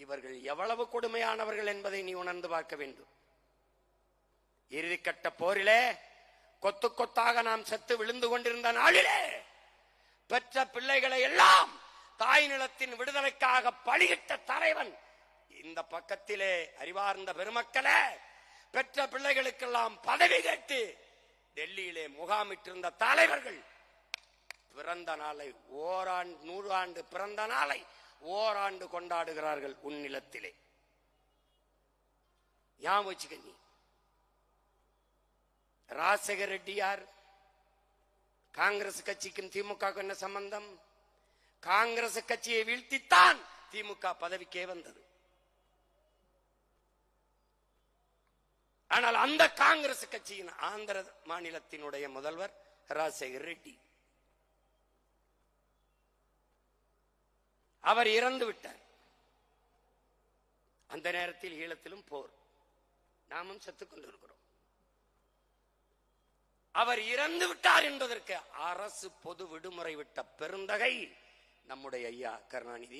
இவர்கள் எவ்வளவு கொடுமையானவர்கள் என்பதை நீ உணர்ந்து பார்க்க வேண்டும். இறுதிக்கட்ட போரிலே கொத்து கொத்தாக நாம் செத்து விழுந்து கொண்டிருந்த நாளிலே பெற்ற பிள்ளைகளை எல்லாம் தாய் நிலத்தின் விடுதலைக்காக பலியிட்ட தலைவன் இந்த பக்கத்திலே. அறிவார்ந்த பெருமக்களே, பெற்ற பிள்ளைகளுக்கெல்லாம் பதவி கேட்டு டெல்லியிலே முகாமிட்டிருந்த தலைவர்கள் பிறந்த நாளை 100 ஆண்டு பிறந்த நாளை ஓராண்டு கொண்டாடுகிறார்கள் உன் நிலத்திலே. ஞாபகம் வச்சுக்க. நீ ராஜசேகர ரெட்டி யார்? காங்கிரஸ் கட்சிக்கும் திமுக என்ன சம்பந்தம்? காங்கிரஸ் கட்சியை வீழ்த்தித்தான் திமுக பதவிக்கே வந்தது. ஆனால் அந்த காங்கிரஸ் கட்சியின் ஆந்திர மாநிலத்தினுடைய முதல்வர் ராஜசேகர ரெட்டி, அவர் இறந்து விட்டார். அந்த நேரத்தில் ஈழத்திலும் போர், நாமும் செத்துக் கொண்டிருக்கிறோம். அவர் இறந்து விட்டார் என்பதற்கு அரசு பொது விடுமுறை விட்ட பெருந்தகை நம்முடைய ஐயா கருணாநிதி.